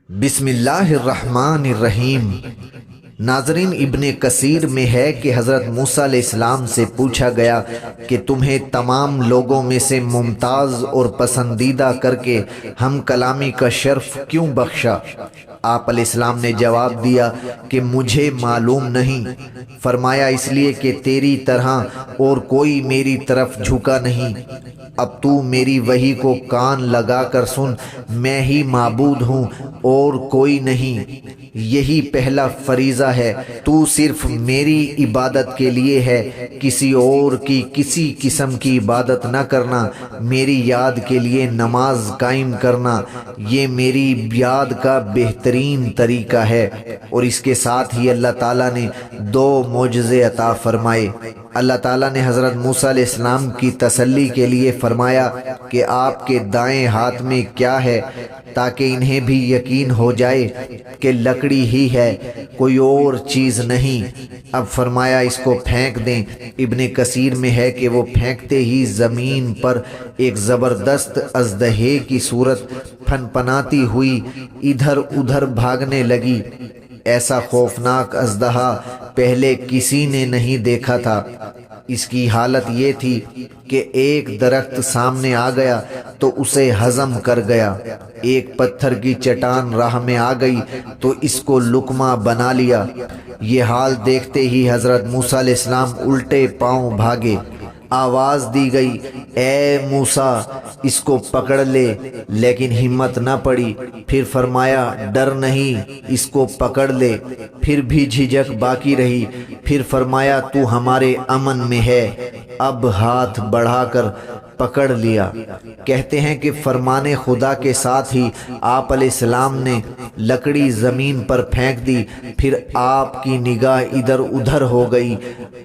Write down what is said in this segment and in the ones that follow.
بسم اللہ الرحمن الرحیم۔ ناظرین، ابن کثیر میں ہے کہ حضرت موسیٰ علیہ السلام سے پوچھا گیا کہ تمہیں تمام لوگوں میں سے ممتاز اور پسندیدہ کر کے ہم کلامی کا شرف کیوں بخشا؟ آپ علیہ السلام نے جواب دیا کہ مجھے معلوم نہیں۔ فرمایا اس لیے کہ تیری طرح اور کوئی میری طرف جھکا نہیں۔ اب تو میری وحی کو کان لگا کر سن، میں ہی معبود ہوں اور کوئی نہیں۔ یہی پہلا فریضہ ہے، تو صرف میری عبادت کے لیے ہے، کسی اور کی کسی قسم کی عبادت نہ کرنا۔ میری یاد کے لیے نماز قائم کرنا، یہ میری یاد کا بہترین طریقہ ہے۔ اور اس کے ساتھ ہی اللہ تعالیٰ نے 2 معجزے عطا فرمائے۔ اللہ تعالیٰ نے حضرت موسیٰ علیہ السلام کی تسلی کے لیے فرمایا کہ آپ کے دائیں ہاتھ میں کیا ہے، تاکہ انہیں بھی یقین ہو جائے کہ لکڑی ہی ہے، کوئی اور چیز نہیں۔ اب فرمایا اس کو پھینک دیں۔ ابن کثیر میں ہے کہ وہ پھینکتے ہی زمین پر ایک زبردست اژدہے کی صورت پھنپناتی ہوئی ادھر ادھر بھاگنے لگی۔ ایسا خوفناک اژدہا پہلے کسی نے نہیں دیکھا تھا۔ اس کی حالت یہ تھی کہ ایک درخت سامنے آ گیا تو اسے ہضم کر گیا، ایک پتھر کی چٹان راہ میں آ گئی تو اس کو لقمہ بنا لیا۔ یہ حال دیکھتے ہی حضرت موسیٰ علیہ السلام الٹے پاؤں بھاگے۔ آواز دی گئی، اے موسیٰ اس کو پکڑ لے، لیکن ہمت نہ پڑی۔ پھر فرمایا ڈر نہیں، اس کو پکڑ لے۔ پھر بھی جھجک باقی رہی۔ پھر فرمایا تو ہمارے امن میں ہے، اب ہاتھ بڑھا کر پکڑ لیا۔ کہتے ہیں کہ فرمان خدا کے ساتھ ہی آپ علیہ السلام نے لکڑی زمین پر پھینک دی۔ پھر آپ کی نگاہ ادھر ادھر ہو گئی۔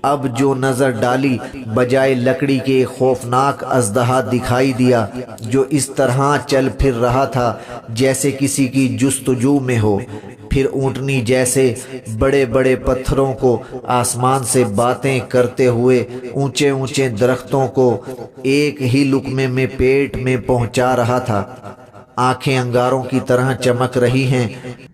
اب جو نظر ڈالی، بجائے لکڑی کے خوفناک اژدہا دکھائی دیا، جو اس طرح چل پھر رہا تھا جیسے کسی کی جستجو میں ہو۔ پھر اونٹنی جیسے بڑے بڑے پتھروں کو آسمان سے باتیں کرتے ہوئے اونچے اونچے درختوں کو ایک ہی لقمے میں پیٹ میں پہنچا رہا تھا۔ آنکھیں انگاروں کی طرح چمک رہی ہیں۔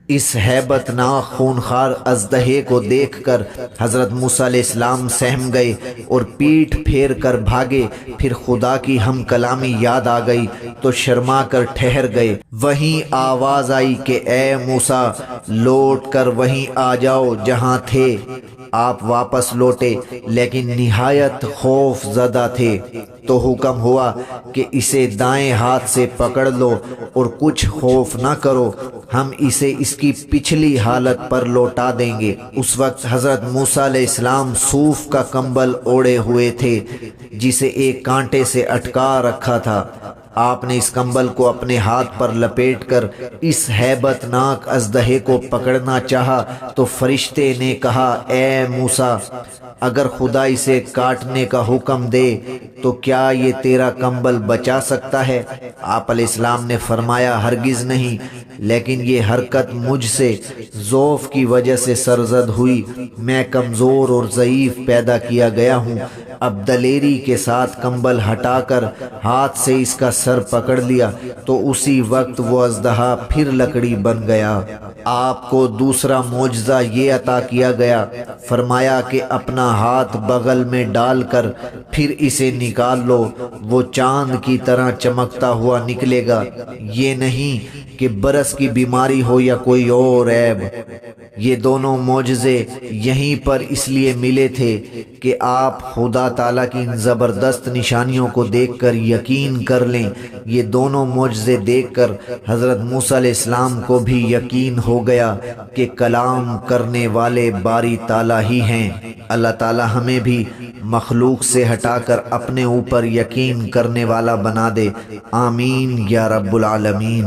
اس ہیبت ناک خونخوار اژدہے کو دیکھ کر حضرت موسیٰ علیہ السلام سہم گئے اور پیٹھ پھیر کر بھاگے۔ پھر خدا کی ہم کلامی یاد آ گئی تو شرما کر ٹھہر گئے۔ وہیں آواز آئی کہ اے موسیٰ لوٹ کر وہیں آ جاؤ جہاں تھے۔ آپ واپس لوٹے لیکن نہایت خوف زدہ تھے، تو حکم ہوا کہ اسے دائیں ہاتھ سے پکڑ لو اور کچھ خوف نہ کرو، ہم اسے اس کی پچھلی حالت پر لوٹا دیں گے۔ اس وقت حضرت موسیٰ علیہ السلام صوف کا کمبل اوڑے ہوئے تھے جسے ایک کانٹے سے اٹکا رکھا تھا۔ آپ نے اس کمبل کو اپنے ہاتھ پر لپیٹ کر اس ہیبت ناک اژدہے کو پکڑنا چاہا تو فرشتے نے کہا، اے موسیٰ اگر خدا اسے کاٹنے کا حکم دے تو کیا یہ تیرا کمبل بچا سکتا ہے؟ آپ علیہ السلام نے فرمایا ہرگز نہیں، لیکن یہ حرکت مجھ سے ضعف کی وجہ سے سرزد ہوئی۔ میں کمزور اور ضعیف پیدا کیا گیا ہوں۔ اب دلیری کے ساتھ کمبل ہٹا کر ہاتھ سے اس کا سر پکڑ لیا تو اسی وقت وہ اژدہا پھر لکڑی بن گیا۔ آپ کو دوسرا معجزہ یہ عطا کیا گیا، فرمایا کہ اپنا ہاتھ بغل میں ڈال کر پھر اسے نکال لو، وہ چاند کی طرح چمکتا ہوا نکلے گا۔ یہ نہیں کہ برس کی بیماری ہو یا کوئی اور عیب۔ یہ دونوں معجزے یہیں پر اس لیے ملے تھے کہ آپ خدا تعالیٰ کی ان زبردست نشانیوں کو دیکھ کر یقین کر لیں۔ یہ دونوں معجزے دیکھ کر حضرت موسیٰ علیہ السلام کو بھی یقین ہو گیا کہ کلام کرنے والے باری تعالیٰ ہی ہیں۔ اللہ تعالیٰ ہمیں بھی مخلوق سے ہٹا کر اپنے اوپر یقین کرنے والا بنا دے۔ آمین یا رب العالمین۔